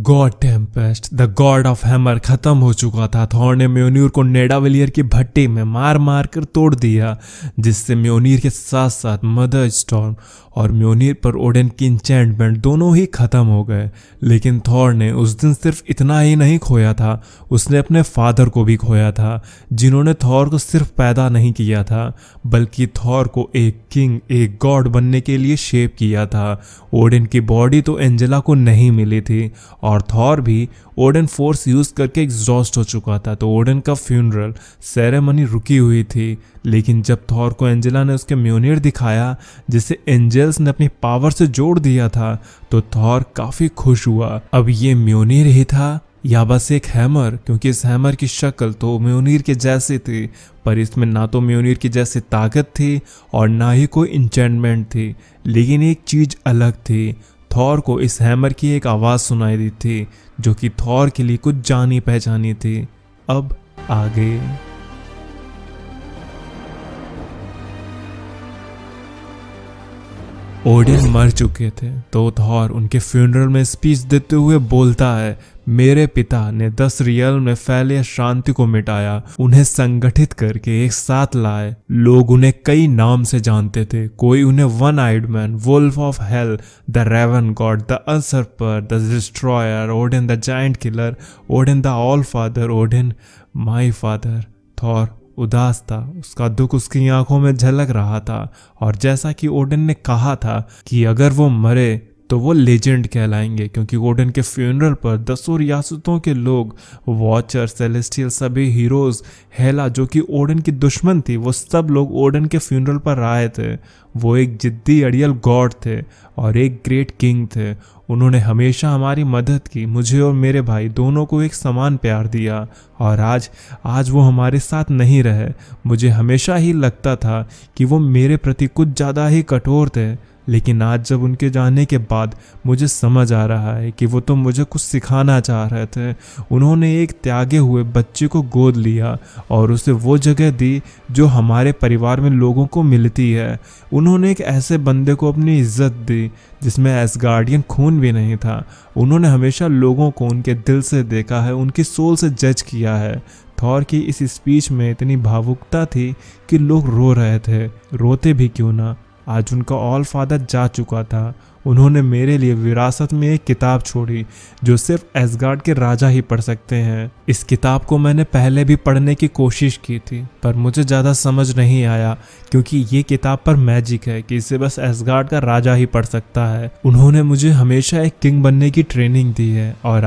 God Tempest the God of hammer खत्म हो चुका था। थॉर ने म्योनिर को नेडावलियर की भट्टी में मार मार कर तोड़ दिया, जिससे म्योनिर के साथ साथ मदर स्टॉर्म और म्योनिर पर ओडेन की इंचेंटमेंट दोनों ही खत्म हो गए। लेकिन थॉर ने उस दिन सिर्फ इतना ही नहीं खोया था, उसने अपने फादर को भी खोया था, जिन्होंने थॉर को सिर्फ पैदा नहीं किया था बल्कि थॉर को एक किंग, एक गॉड बनने के लिए शेप किया था। ओडेन की बॉडी तो एंजेला को नहीं मिली थी और थॉर भी ओडेन फोर्स यूज करके एग्जॉस्ट हो चुका था, तो ओडेन का फ्यूनरल सेरेमनी रुकी हुई थी। लेकिन जब थॉर को एंजेला ने उसके म्योनिर दिखाया जिसे एंजल्स ने अपनी पावर से जोड़ दिया था, तो थॉर काफी खुश हुआ। अब ये म्योनिर ही था या बस एक हैमर, क्योंकि इस हैमर की शक्ल तो म्योनिर के जैसी थी, पर इसमें ना तो म्योनिर की जैसी ताकत थी और ना ही कोई इंचेंटमेंट थी। लेकिन एक चीज अलग थी, थॉर को इस हैमर की एक आवाज सुनाई दी थी जो कि थॉर के लिए कुछ जानी पहचानी थी। अब आगे ओडेन मर चुके थे, तो थॉर उनके फ्यूनरल में स्पीच देते हुए बोलता है, मेरे पिता ने 10 रियल में फैले शांति को मिटाया, उन्हें संगठित करके एक साथ लाए। लोग उन्हें कई नाम से जानते थे, कोई उन्हें one eyed man, wolf of hell, the raven god, the usurper, the destroyer, Odin the giant killer, Odin the all father, Odin my father. Thor उदास था, उसका दुख उसकी आंखों में झलक रहा था, और जैसा कि ओडेन ने कहा था कि अगर वो मरे तो वो लेजेंड कहलाएंगे, क्योंकि ओडेन के फ्यूनरल पर 10 रियासतों के लोग, वॉचर, सेलेस्टियल, सभी हीरोज, हेला जो कि ओडेन की दुश्मन थी, वो सब लोग ओडेन के फ्यूनरल पर आए थे। वो एक जिद्दी अड़ियल गॉड थे और एक ग्रेट किंग थे। उन्होंने हमेशा हमारी मदद की, मुझे और मेरे भाई दोनों को एक समान प्यार दिया, और आज वो हमारे साथ नहीं रहे। मुझे हमेशा ही लगता था कि वो मेरे प्रति कुछ ज़्यादा ही कठोर थे, लेकिन आज जब उनके जाने के बाद मुझे समझ आ रहा है कि वो तो मुझे कुछ सिखाना चाह रहे थे। उन्होंने एक त्यागे हुए बच्चे को गोद लिया और उसे वो जगह दी जो हमारे परिवार में लोगों को मिलती है। उन्होंने एक ऐसे बंदे को अपनी इज्जत दी जिसमें एसगार्डियन खून भी नहीं था। उन्होंने हमेशा लोगों को उनके दिल से देखा है, उनकी सोल से जज किया है। थॉर की इस स्पीच में इतनी भावुकता थी कि लोग रो रहे थे। रोते भी क्यों ना, आज उनका ऑल फादर जा चुका था। उन्होंने मेरे लिए विरासत में एक किताब छोड़ी जो सिर्फ एसगार्ड के राजा ही पढ़ सकते हैं। इस किताब को मैंने पहले भी पढ़ने की कोशिश की थी, पर मुझे ज़्यादा समझ नहीं आया, क्योंकि ये किताब पर मैजिक है कि इसे बस एसगार्ड का राजा ही पढ़ सकता है। उन्होंने मुझे हमेशा एक किंग बनने की ट्रेनिंग दी है, और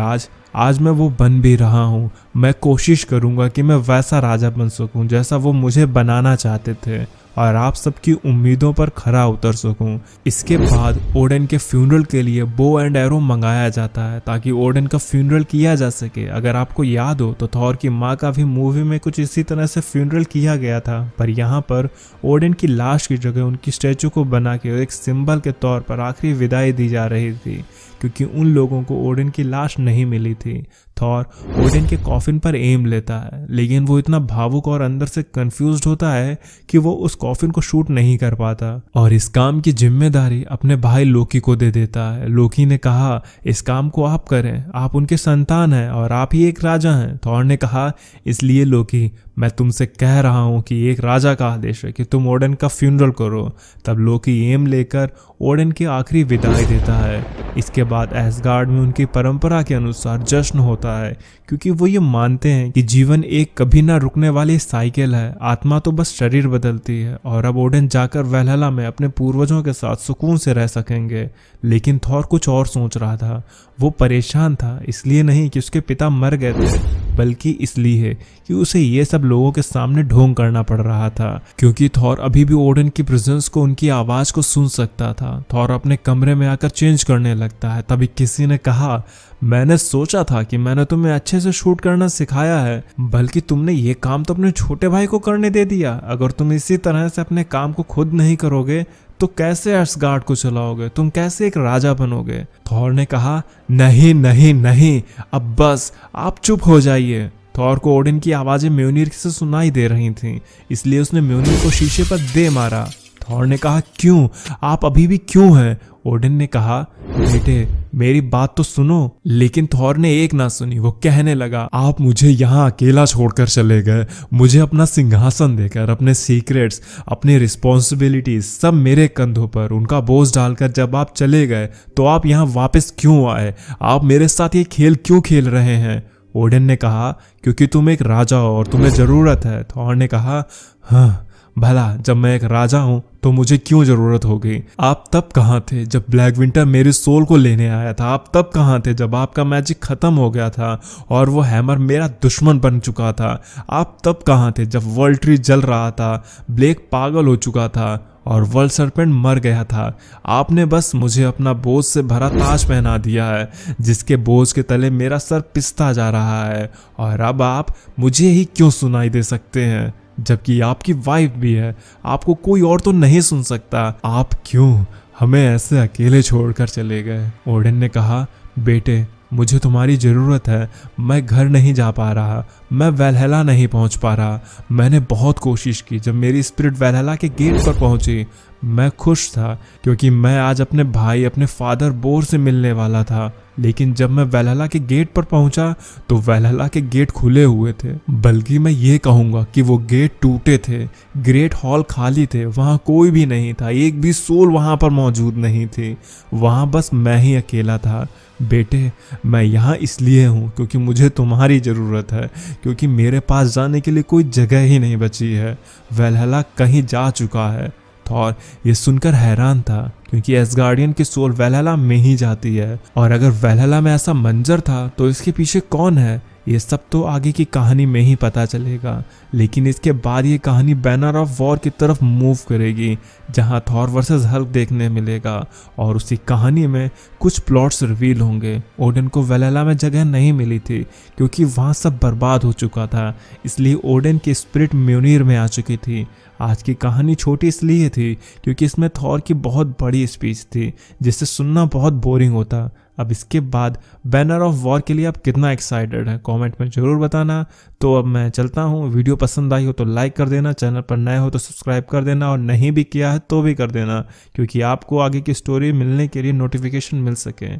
आज मैं वो बन भी रहा हूँ। मैं कोशिश करूँगा कि मैं वैसा राजा बन सकूँ जैसा वो मुझे बनाना चाहते थे, और आप सबकी उम्मीदों पर खरा उतर सकूं। इसके बाद ओडेन के फ्यूनरल के लिए बो एंड एरो मंगाया जाता है ताकि ओडेन का फ्यूनरल किया जा सके। अगर आपको याद हो तो थॉर की माँ का भी मूवी में कुछ इसी तरह से फ्यूनरल किया गया था, पर यहाँ पर ओडेन की लाश की जगह उनकी स्टैचू को बना के एक सिंबल के तौर पर आखिरी विदाई दी जा रही थी, क्योंकि उन लोगों को ओडेन की लाश नहीं मिली थी। थॉर ओडेन के कॉफिन पर एम लेता है, लेकिन वो इतना भावुक और अंदर से कंफ्यूज्ड होता है कि वो उस कॉफिन को शूट नहीं कर पाता, और इस काम की जिम्मेदारी अपने भाई लोकी को दे देता है। लोकी ने कहा, इस काम को आप करें, आप उनके संतान हैं और आप ही एक राजा हैं। थॉर ने कहा, इसलिए लोकी, मैं तुमसे कह रहा हूं कि एक राजा का आदेश है कि तुम ओडेन का फ्यूनरल करो। तब लोकी एम लेकर ओडेन की आखिरी विदाई देता है। इसके बाद एसगार्ड में उनकी परंपरा के अनुसार जश्न होता है, क्योंकि वो ये मानते हैं कि जीवन एक कभी ना रुकने वाली साइकिल है। आत्मा तो बस शरीर बदलती है, और अब ओडेन जाकर वैल्हला में अपने पूर्वजों के साथ सुकून से रह सकेंगे। लेकिन थॉर कुछ और सोच रहा था। वो परेशान था, इसलिए नहीं कि उसके पिता मर गए थे, बल्कि इसलिए कि उसे ये सब लोगों के सामने ढोंग करना पड़ रहा था, क्योंकि थॉर अभी भी ओडेन की प्रेजेंस को, उनकी आवाज को सुन सकता था। थॉर अपने कमरे में आकर चेंज करने लगता है। तभी किसी ने कहा, मैंने सोचा था कि मैंने तुम्हें अच्छे से शूट करना सिखाया है, बल्कि तुमने ये काम तो अपने छोटे भाई को करने दे दिया। अगर तुम इसी तरह से अपने काम को खुद नहीं करोगे तो कैसे एसगार्ड को चलाओगे, तुम कैसे एक राजा बनोगे? थॉर ने कहा, नहीं नहीं नहीं, अब बस आप चुप हो जाइए। थॉर को ओडेन की आवाजें म्योनिर से सुनाई दे रही थीं, इसलिए उसने म्योनिर को शीशे पर दे मारा। थॉर ने कहा, क्यों, आप अभी भी क्यों हैं? ओडेन ने कहा, बेटे, मेरी बात तो सुनो। लेकिन थॉर ने एक ना सुनी। वो कहने लगा, आप मुझे यहाँ अकेला छोड़कर चले गए, मुझे अपना सिंहासन देकर, अपने सीक्रेट्स, अपनी रिस्पॉन्सिबिलिटीज सब मेरे कंधों पर उनका बोझ डालकर जब आप चले गए तो आप यहाँ वापस क्यों आए? आप मेरे साथ ये खेल क्यों खेल रहे हैं? ओडेन ने कहा, क्योंकि तुम एक राजा हो और तुम्हें जरूरत है। थॉर ने कहा, हाँ भला जब मैं एक राजा हूं तो मुझे क्यों जरूरत होगी? आप तब कहाँ थे जब ब्लैक विंटर मेरी सोल को लेने आया था? आप तब कहाँ थे जब आपका मैजिक खत्म हो गया था और वो हैमर मेरा दुश्मन बन चुका था? आप तब कहाँ थे जब वर्ल्ड ट्री जल रहा था, ब्लेक पागल हो चुका था और वर्ल्ड सर्पेंट मर गया था? आपने बस मुझे अपना बोझ से भरा ताज पहना दिया है, जिसके बोझ के तले मेरा सर पिसता जा रहा है। और अब आप मुझे ही क्यों सुनाई दे सकते हैं, जबकि आपकी वाइफ भी है? आपको कोई और तो नहीं सुन सकता। आप क्यों हमें ऐसे अकेले छोड़कर चले गए? ओडेन ने कहा, बेटे मुझे तुम्हारी ज़रूरत है। मैं घर नहीं जा पा रहा, मैं वैल्हला नहीं पहुंच पा रहा। मैंने बहुत कोशिश की। जब मेरी स्पिरिट वैल्हला के गेट पर पहुंची मैं खुश था, क्योंकि मैं आज अपने भाई, अपने फादर बोर से मिलने वाला था। लेकिन जब मैं वैल्हला के गेट पर पहुंचा तो वैल्हला के गेट खुले हुए थे। बल्कि मैं ये कहूँगा कि वो गेट टूटे थे। ग्रेट हॉल खाली थे, वहाँ कोई भी नहीं था, एक भी सोल वहाँ पर मौजूद नहीं थी। वहाँ बस मैं ही अकेला था। बेटे मैं यहाँ इसलिए हूँ क्योंकि मुझे तुम्हारी ज़रूरत है, क्योंकि मेरे पास जाने के लिए कोई जगह ही नहीं बची है। वैल्हला कहीं जा चुका है। थॉर ये सुनकर हैरान था, क्योंकि एसगार्डियन की सोल वैल्हला में ही जाती है। और अगर वैल्हला में ऐसा मंजर था तो इसके पीछे कौन है, ये सब तो आगे की कहानी में ही पता चलेगा। लेकिन इसके बाद ये कहानी बैनर ऑफ वॉर की तरफ मूव करेगी, जहां थॉर वर्सेस हल्क देखने मिलेगा और उसी कहानी में कुछ प्लॉट्स रिवील होंगे। ओडेन को वैल्हला में जगह नहीं मिली थी क्योंकि वहां सब बर्बाद हो चुका था, इसलिए ओडेन की स्पिरिट म्यूनिर में आ चुकी थी। आज की कहानी छोटी इसलिए थी क्योंकि इसमें थॉर की बहुत बड़ी स्पीच थी, जिसे सुनना बहुत बोरिंग होता। अब इसके बाद बैनर ऑफ वॉर के लिए आप कितना एक्साइटेड हैं कमेंट में ज़रूर बताना। तो अब मैं चलता हूँ। वीडियो पसंद आई हो तो लाइक कर देना, चैनल पर नए हो तो सब्सक्राइब कर देना, और नहीं भी किया है तो भी कर देना, क्योंकि आपको आगे की स्टोरी मिलने के लिए नोटिफिकेशन मिल सके।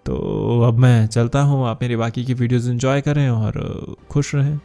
तो अब मैं चलता हूँ। आप मेरी बाकी की वीडियोज़ एंजॉय करें और खुश रहें।